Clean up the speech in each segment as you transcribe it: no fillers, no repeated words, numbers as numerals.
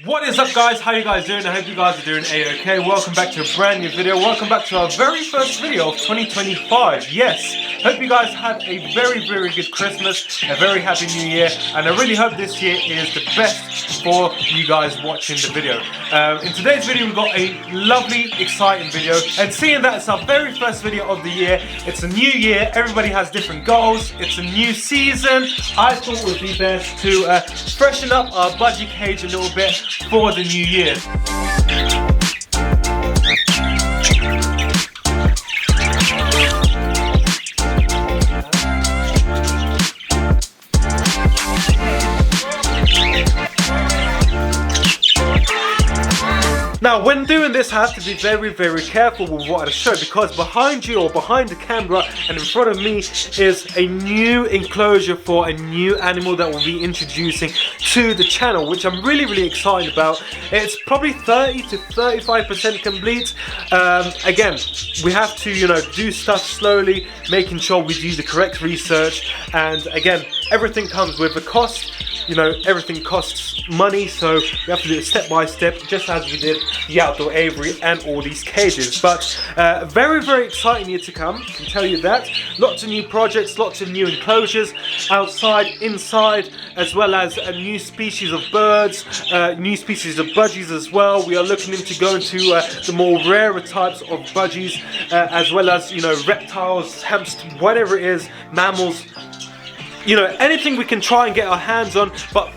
What is up, guys? How you guys doing? I hope you guys are doing a-okay. Welcome back to a brand new video. Welcome back to our very first video of 2025. Yes, hope you guys had a very good Christmas, a very happy new year, and I really hope this year is the best for you guys watching the video. In today's video we've got a lovely, exciting video, and seeing that it's our very first video of the year, it's a new year, everybody has different goals, it's a new season. I thought it would be best to freshen up our budgie cage a little bit for the new year. Now, when doing this, I have to be very careful with what I show, because behind you, or behind the camera and in front of me, is a new enclosure for a new animal that we'll be introducing to the channel, which I'm really excited about. It's probably 30 to 35% complete. Again, we have to, do stuff slowly, making sure we do the correct research, and again, everything comes with a cost. Everything costs money, so we have to do it step by step, just as we did the outdoor aviary and all these cages. But very exciting year to come, I can tell you that. Lots of new projects, lots of new enclosures, outside, inside, as well as a new species of birds, new species of budgies as well. We are looking into going to the more rarer types of budgies, as well as reptiles, hamsters, whatever it is, mammals. Anything we can try and get our hands on, but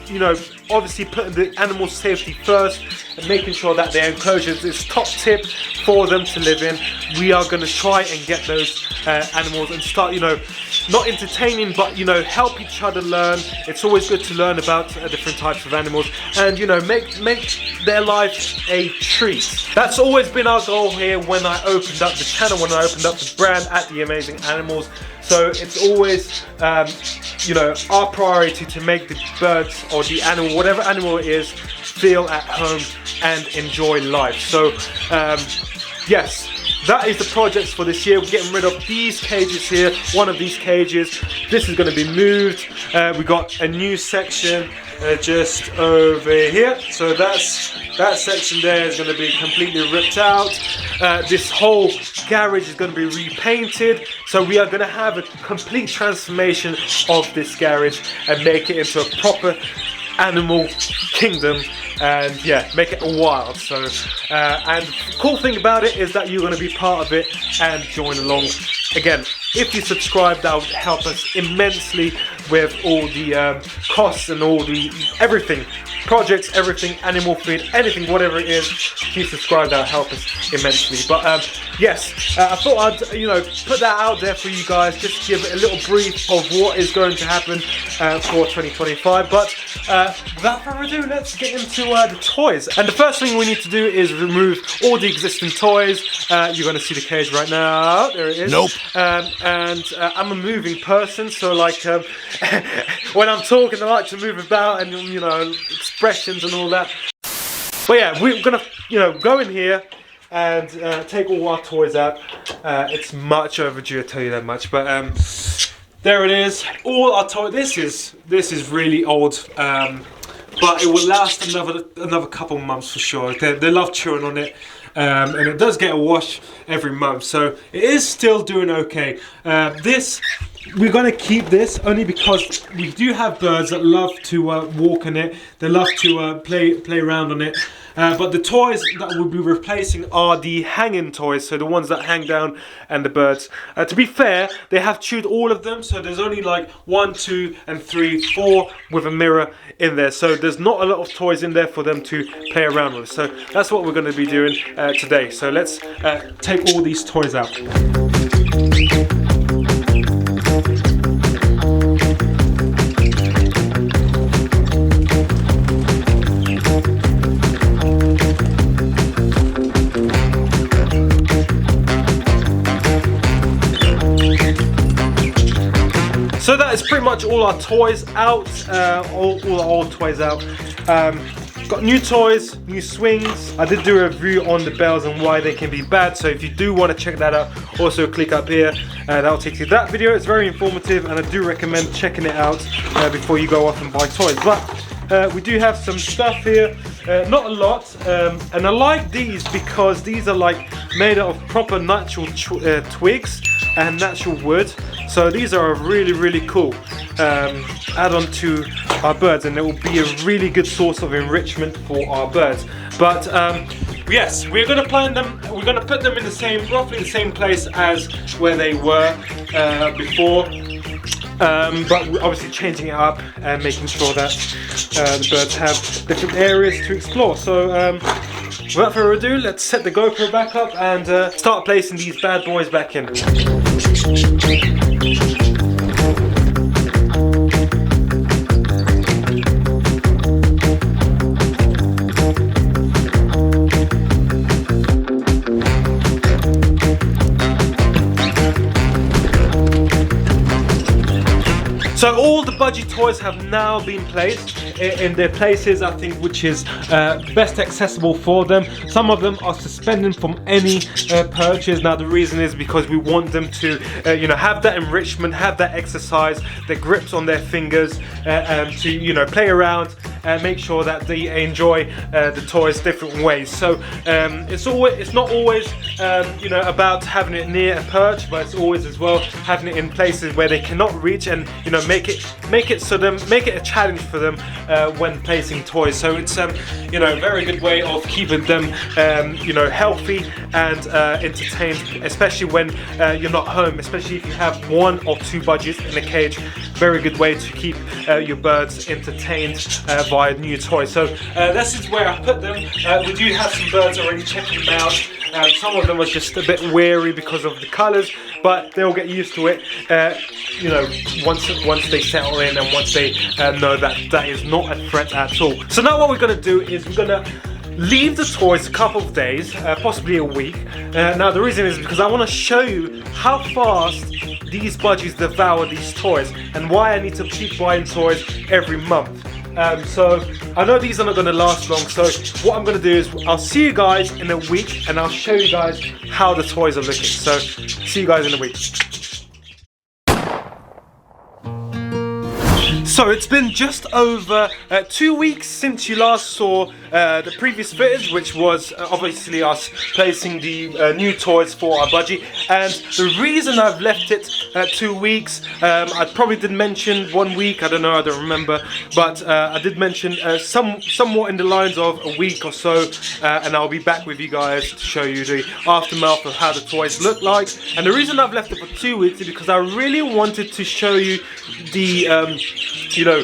obviously putting the animal safety first and making sure that their enclosures is top tip for them to live in. We are going to try and get those animals and start, not entertaining, but help each other learn. It's always good to learn about different types of animals, and make their life a treat. That's always been our goal here when I opened up the channel, when I opened up the brand at The Amazing Animals. So it's always our priority to make the birds or the animal, whatever animal it is, feel at home and enjoy life. So yes, that is the projects for this year. We're getting rid of these cages here, one of these cages. This is going to be moved. We got a new section just over here, so that section there is going to be completely ripped out. This whole garage is going to be repainted, so we are going to have a complete transformation of this garage and make it into a proper animal kingdom, and yeah, make it wild. So and the cool thing about it is that you're going to be part of it and join along. Again, if you subscribe, that would help us immensely with all the costs and all the everything, projects, everything, animal feed, anything, whatever it is. If you subscribe, that will help us immensely. But yes, I thought I'd put that out there for you guys, just to give it a little brief of what is going to happen for 2025. But without further ado, let's get into the toys. And the first thing we need to do is remove all the existing toys. You're going to see the cage right now. There it is. Nope. And I'm a moving person, so like when I'm talking, I like to move about and expressions and all that. But yeah, we're gonna go in here and take all our toys out. It's much overdue, I tell you that much. But there it is, all our toys. This is really old, but it will last another couple months for sure. They love chewing on it. And it does get a wash every month, so it is still doing okay. We're going to keep this only because we do have birds that love to walk on it. They love to play around on it. But the toys that we'll be replacing are the hanging toys, so the ones that hang down and the birds. To be fair, they have chewed all of them, so there's only like 1, 2, and 3, 4 with a mirror in there. So there's not a lot of toys in there for them to play around with. So that's what we're going to be doing today. So let's take all these toys out. So that is pretty much all our toys out, all our old toys out. Got new toys, new swings. I did do a review on the bells and why they can be bad, so if you do want to check that out, also click up here and that'll take you to that video. It's very informative and I do recommend checking it out before you go off and buy toys. But we do have some stuff here. not a lot, and I like these because these are like made out of proper natural twigs and natural wood. So these are a really cool add-on to our birds, and it will be a really good source of enrichment for our birds. But yes, we're gonna plant them. We're gonna put them in the roughly the same place as where they were before. But we're obviously changing it up and making sure that the birds have different areas to explore. So without further ado, let's set the GoPro back up and start placing these bad boys back in. So all the budgie toys have now been placed in their places, I think, which is best accessible for them. Some of them are suspended from any perches. Now the reason is because we want them to, you know, have that enrichment, have that exercise, their grips on their fingers, to, you know, play around and make sure that they enjoy the toys different ways. So it's not always you know, about having it near a perch, but it's always as well having it in places where they cannot reach, and you know, make it a challenge for them when placing toys. So it's you know, a very good way of keeping them you know, healthy and entertained, especially when you're not home, especially if you have 1 or 2 budgies in a cage. Very good way to keep your birds entertained via new toys. So this is where I put them. We do have some birds already checking them out. Some of them are just a bit wary because of the colours, but they'll get used to it, you know, once they settle in and once they know that that is not a threat at all. So now what we're going to do is we're going to leave the toys a couple of days, possibly a week. Now the reason is because I want to show you how fast these budgies devour these toys and why I need to keep buying toys every month. So I know these are not going to last long, so what I'm going to do is I'll see you guys in a week and I'll show you guys how the toys are looking. So see you guys in a week. So it's been just over 2 weeks since you last saw the previous footage, which was obviously us placing the new toys for our budgie. And the reason I've left it 2 weeks, I probably did mention 1 week, I don't know, I don't remember, but I did mention somewhat in the lines of a week or so, and I'll be back with you guys to show you the aftermath of how the toys look like. And the reason I've left it for 2 weeks is because I really wanted to show you the you know,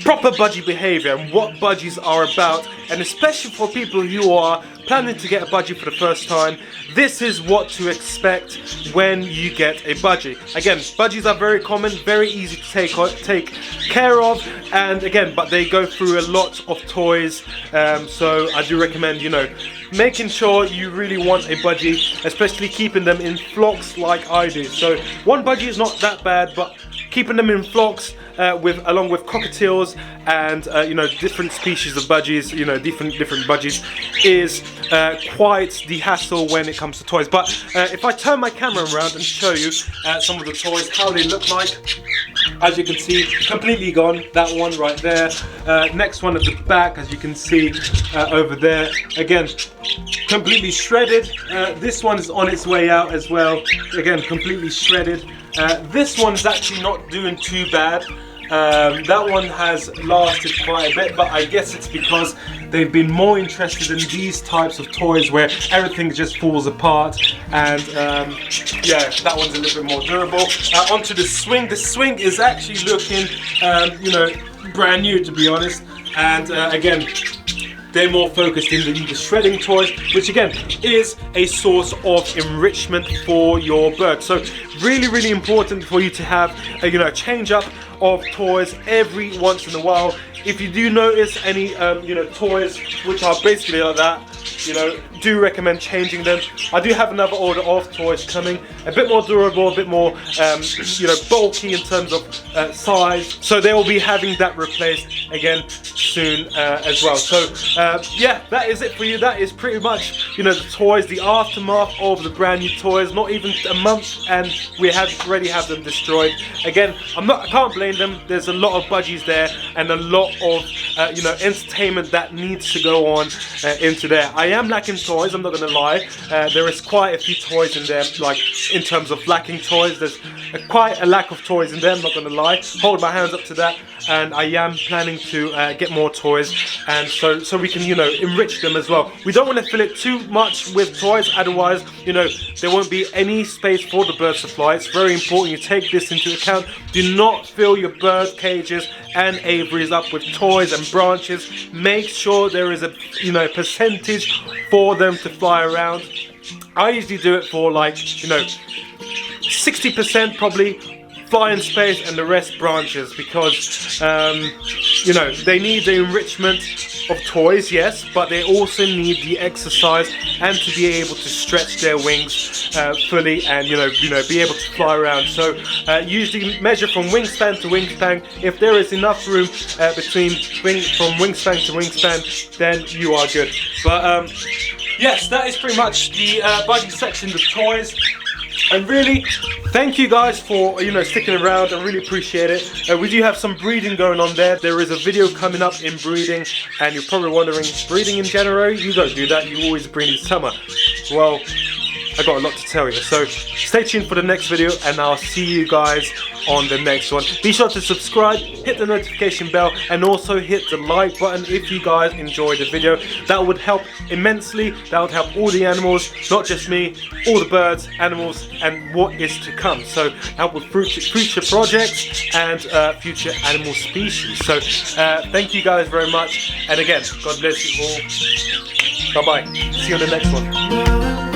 proper budgie behaviour and what budgies are about, and especially for people who are planning to get a budgie for the first time, this is what to expect when you get a budgie. Again, budgies are very common, very easy to take care of, and again, but they go through a lot of toys, so I do recommend, you know, making sure you really want a budgie, especially keeping them in flocks like I do. So 1 budgie is not that bad, but keeping them in flocks along with cockatiels and you know, different species of budgies, you know, different budgies, is quite the hassle when it comes to toys. But if I turn my camera around and show you some of the toys, how they look like, as you can see, completely gone. That one right there. Next one at the back, as you can see over there, again, completely shredded. This one is on its way out as well, again, completely shredded. This one's actually not doing too bad. That one has lasted quite a bit, but I guess it's because they've been more interested in these types of toys where everything just falls apart, and yeah, that one's a little bit more durable. Onto the swing. The swing is actually looking, you know, brand new, to be honest, and again, they're more focused in the shredding toys, which again is a source of enrichment for your bird. So really important for you to have a, you know, change up of toys every once in a while. If you do notice any you know, toys which are basically like that, you know, do recommend changing them. I do have another order of toys coming, a bit more durable, a bit more you know, bulky in terms of size, so they will be having that replaced again soon as well. So yeah, that is it for you. That is pretty much, you know, the toys, the aftermath of the brand new toys. Not even a month and we already have them destroyed. Again, I can't blame them. There's a lot of budgies there and a lot lot of entertainment that needs to go on into there. I am lacking toys, I'm not gonna lie. There is quite a few toys in there, like in terms of lacking toys. There's quite a lack of toys in there, I'm not gonna lie. Hold my hands up to that. And I am planning to get more toys, and so we can enrich them as well. We don't want to fill it too much with toys, otherwise there won't be any space for the birds to fly. It's very important you take this into account. Do not fill your bird cages and aviaries up with toys and branches. Make sure there is a percentage for them to fly around. I usually do it for like 60% probably fly in space and the rest branches, because they need the enrichment of toys, yes, but they also need the exercise and to be able to stretch their wings fully and be able to fly around. So usually measure from wingspan to wingspan. If there is enough room from wingspan to wingspan, then you are good. But yes, that is pretty much the budgie section of toys. And really, thank you guys for sticking around. I really appreciate it. We do have some breeding going on there. There is a video coming up in breeding, and you're probably wondering, breeding in January? You don't do that. You always breed in summer. Well, I got a lot to tell you. So stay tuned for the next video, and I'll see you guys on the next one. Be sure to subscribe, hit the notification bell, and also hit the like button if you guys enjoyed the video. That would help immensely. That would help all the animals, not just me, all the birds, animals, and what is to come. So help with future projects and future animal species. So thank you guys very much, and again, God bless you all. Bye bye. See you on the next one.